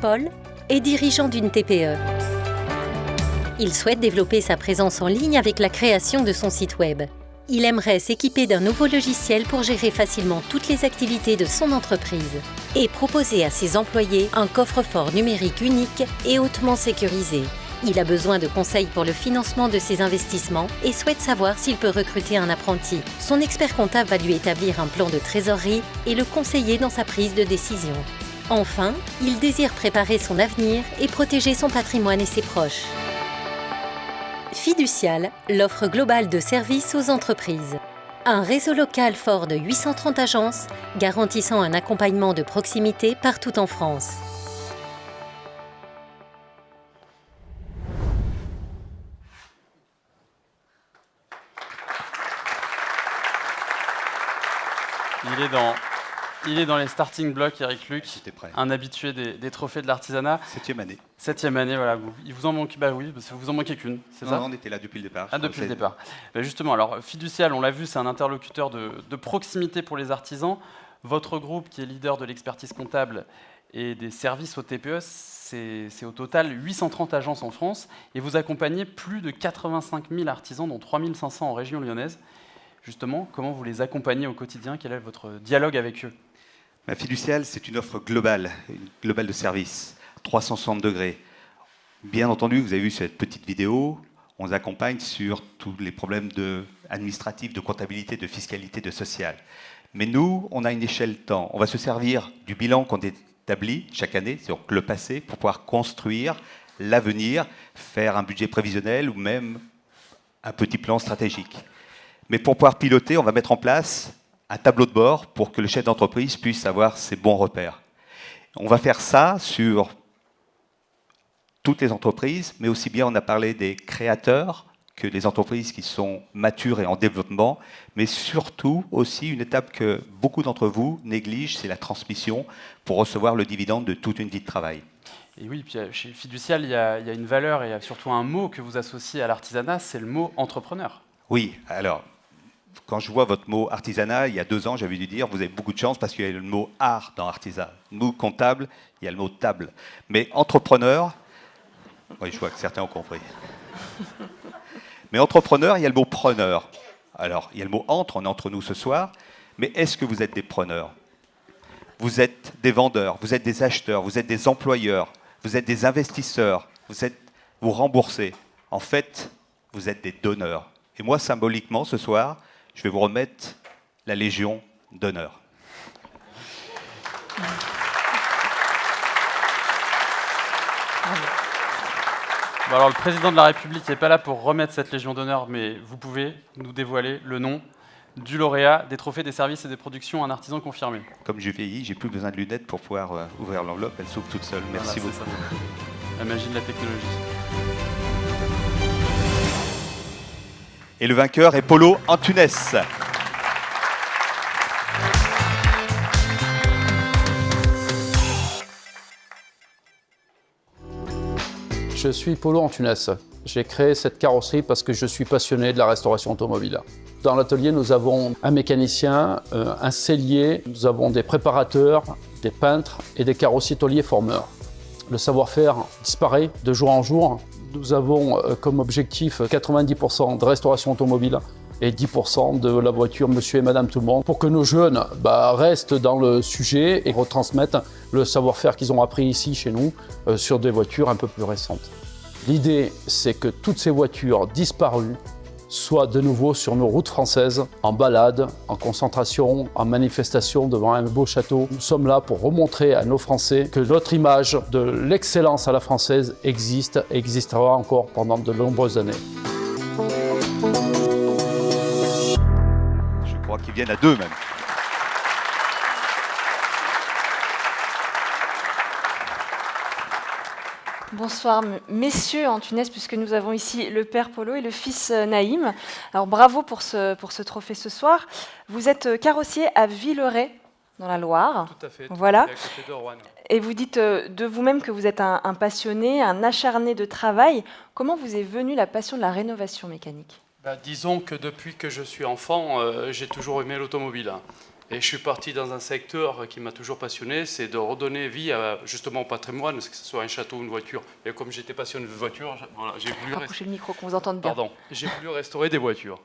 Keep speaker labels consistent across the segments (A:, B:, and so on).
A: Paul est dirigeant d'une TPE. Il souhaite développer sa présence en ligne avec la création de son site web. Il aimerait s'équiper d'un nouveau logiciel pour gérer facilement toutes les activités de son entreprise et proposer à ses employés un coffre-fort numérique unique et hautement sécurisé. Il a besoin de conseils pour le financement de ses investissements et souhaite savoir s'il peut recruter un apprenti. Son expert comptable va lui établir un plan de trésorerie et le conseiller dans sa prise de décision. Enfin, il désire préparer son avenir et protéger son patrimoine et ses proches. Fiducial, l'offre globale de services aux entreprises. Un réseau local fort de 830 agences, garantissant un accompagnement de proximité partout en France.
B: Il est dans les starting blocks, Eric Luc, un habitué des trophées de l'artisanat.
C: 7e année.
B: 7e année, voilà. Il vous en manque, bah oui, parce que vous en manquez qu'une, c'est ça?
C: Non, on était là depuis le départ.
B: Ah, depuis le départ. Bah justement, alors Fiducial, on l'a vu, c'est un interlocuteur de proximité pour les artisans. Votre groupe, qui est leader de l'expertise comptable et des services aux TPE, c'est au total 830 agences en France, et vous accompagnez plus de 85 000 artisans, dont 3 500 en région lyonnaise. Justement, comment vous les accompagnez au quotidien? Quel est votre dialogue avec eux?
C: Fiducial, c'est une offre globale de services, 360 degrés. Bien entendu, vous avez vu cette petite vidéo, on les accompagne sur tous les problèmes administratifs, de comptabilité, de fiscalité, de social. Mais nous, on a une échelle temps. On va se servir du bilan qu'on établit chaque année, c'est donc le passé, pour pouvoir construire l'avenir, faire un budget prévisionnel ou même un petit plan stratégique. Mais pour pouvoir piloter, on va mettre en place un tableau de bord pour que le chef d'entreprise puisse avoir ses bons repères. On va faire ça sur toutes les entreprises, mais aussi bien on a parlé des créateurs que des entreprises qui sont matures et en développement, mais surtout aussi une étape que beaucoup d'entre vous négligent, c'est la transmission pour recevoir le dividende de toute une vie de travail.
B: Et oui, puis chez Fiducial, il y a une valeur et il y a surtout un mot que vous associez à l'artisanat, c'est le mot entrepreneur.
C: Oui, alors, quand je vois votre mot artisanat, il y a 2 ans, j'avais dû dire, vous avez beaucoup de chance parce qu'il y a le mot art dans artisanat. Nous, comptable, il y a le mot table. Mais entrepreneur, oui, je vois que certains ont compris. Mais entrepreneur, il y a le mot preneur. Alors, il y a le mot entre, on est entre nous ce soir, mais est-ce que vous êtes des preneurs? Vous êtes des vendeurs, vous êtes des acheteurs, vous êtes des employeurs, vous êtes des investisseurs, vous remboursez. En fait, vous êtes des donneurs. Et moi, symboliquement, ce soir, je vais vous remettre la Légion d'honneur.
B: Bon, alors, le président de la République n'est pas là pour remettre cette Légion d'honneur, mais vous pouvez nous dévoiler le nom du lauréat des trophées des services et des productions, un artisan confirmé.
C: Comme je vieillis, j'ai plus besoin de lunettes pour pouvoir ouvrir l'enveloppe, elle s'ouvre toute seule. Merci beaucoup.
B: La magie de la technologie.
C: Et le vainqueur est Polo Antunes.
D: Je suis Polo Antunes. J'ai créé cette carrosserie parce que je suis passionné de la restauration automobile. Dans l'atelier, nous avons un mécanicien, un sellier, nous avons des préparateurs, des peintres et des carrossiers tôliers formeurs. Le savoir-faire disparaît de jour en jour. Nous avons comme objectif 90% de restauration automobile et 10% de la voiture Monsieur et Madame Tout-le-Monde pour que nos jeunes restent dans le sujet et retransmettent le savoir-faire qu'ils ont appris ici chez nous sur des voitures un peu plus récentes. L'idée, c'est que toutes ces voitures disparues soient de nouveau sur nos routes françaises, en balade, en concentration, en manifestation devant un beau château. Nous sommes là pour remontrer à nos Français que notre image de l'excellence à la française existe et existera encore pendant de nombreuses années.
C: Je crois qu'ils viennent à 2 même.
E: Bonsoir, messieurs Antunes, puisque nous avons ici le père Polo et le fils Naïm. Alors bravo pour ce trophée ce soir. Vous êtes carrossier à Villeray, dans la Loire.
B: Tout à fait.
E: Voilà.
B: À côté de Roanne.
E: Et vous dites de vous-même que vous êtes un passionné, un acharné de travail. Comment vous est venue la passion de la rénovation mécanique?
B: Disons que depuis que je suis enfant, j'ai toujours aimé l'automobile.
D: Et je suis parti dans un secteur qui m'a toujours passionné, c'est de redonner vie justement au patrimoine, que ce soit un château ou une voiture. Et comme j'étais passionné de voitures, voilà, j'ai voulu...
E: Rapprochez le micro, qu'on vous entende bien.
D: Pardon, j'ai voulu restaurer des voitures.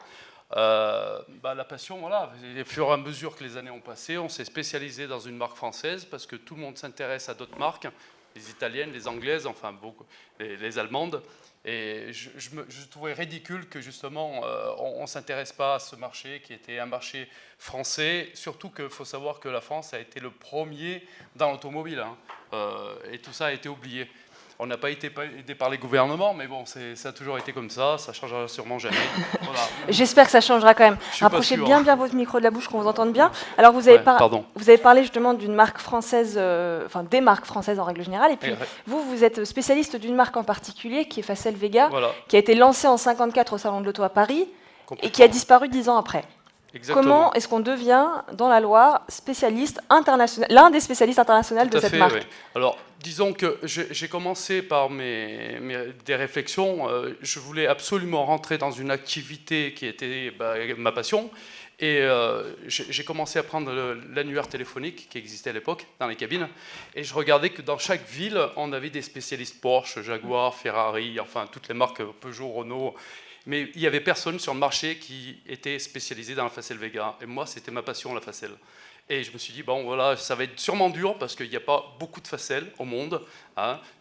D: La passion, voilà, au fur et à mesure que les années ont passé, on s'est spécialisé dans une marque française parce que tout le monde s'intéresse à d'autres marques, les italiennes, les anglaises, enfin beaucoup, les allemandes. Et je trouvais ridicule que justement on ne s'intéresse pas à ce marché qui était un marché français, surtout qu'il faut savoir que la France a été le premier dans l'automobile, et tout ça a été oublié. On n'a pas été aidé par les gouvernements, mais bon, ça a toujours été comme ça ne changera sûrement jamais. Voilà.
E: J'espère que ça changera quand même. Rapprochez bien votre micro de la bouche, qu'on vous entende bien. Alors vous avez parlé justement d'une marque française, enfin des marques françaises en règle générale, et puis vous êtes spécialiste d'une marque en particulier qui est Facel Vega, qui a été lancée en 1954 au Salon de l'Auto à Paris et qui a disparu 10 ans après. Exactement. Comment est-ce qu'on devient, dans la Loire, spécialiste international, l'un des spécialistes internationaux de cette marque?
D: Oui. Alors, disons que j'ai commencé par des réflexions. Je voulais absolument rentrer dans une activité qui était ma passion. Et j'ai commencé à prendre l'annuaire téléphonique qui existait à l'époque dans les cabines. Et je regardais que dans chaque ville, on avait des spécialistes Porsche, Jaguar, Ferrari, enfin toutes les marques Peugeot, Renault. Mais il n'y avait personne sur le marché qui était spécialisé dans la Facel Vega. Et moi, c'était ma passion, la Facel. Et je me suis dit, bon, voilà, ça va être sûrement dur parce qu'il n'y a pas beaucoup de Facel au monde.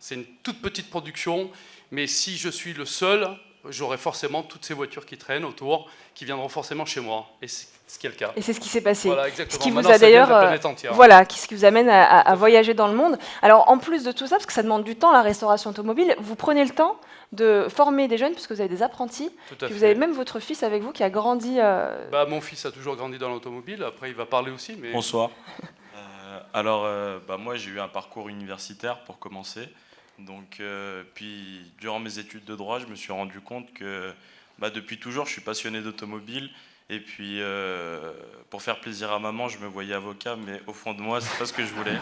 D: C'est une toute petite production. Mais si je suis le seul, j'aurai forcément toutes ces voitures qui traînent autour, qui viendront forcément chez moi. Et c'est ce qui est le cas.
E: Et c'est ce qui s'est passé.
D: Voilà, exactement.
E: Ce qui vous a d'ailleurs, ce qui vous amène à voyager dans le monde. Alors, en plus de tout ça, parce que ça demande du temps, la restauration automobile, vous prenez le temps de former des jeunes, puisque vous avez des apprentis. Puis vous avez même votre fils avec vous qui a grandi...
D: Mon fils a toujours grandi dans l'automobile. Après, il va parler aussi. Mais...
F: Bonsoir. Moi, j'ai eu un parcours universitaire pour commencer. Donc, puis, durant mes études de droit, je me suis rendu compte que depuis toujours, je suis passionné d'automobile. Et puis, pour faire plaisir à maman, je me voyais avocat, mais au fond de moi, c'est pas ce que je voulais.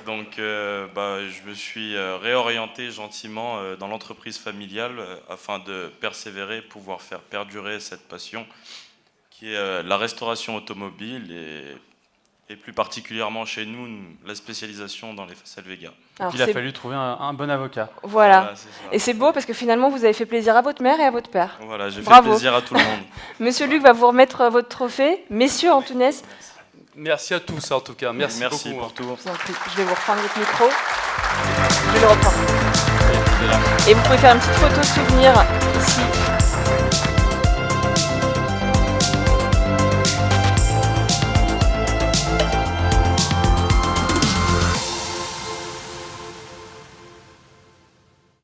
F: Donc, je me suis réorienté gentiment dans l'entreprise familiale afin de persévérer, pouvoir faire perdurer cette passion qui est la restauration automobile et plus particulièrement chez nous, la spécialisation dans les Facel Vega.
B: Alors il a fallu trouver un bon avocat.
E: Voilà. Et c'est beau parce que finalement, vous avez fait plaisir à votre mère et à votre père.
F: Voilà, j'ai fait plaisir à tout le monde.
E: Monsieur Luc va vous remettre votre trophée. Messieurs Antunes.
D: Merci à tous en tout cas. Merci beaucoup
F: pour tout.
E: Je vais vous reprendre votre micro. Je vais le reprendre. Et vous pouvez faire une petite photo souvenir ici.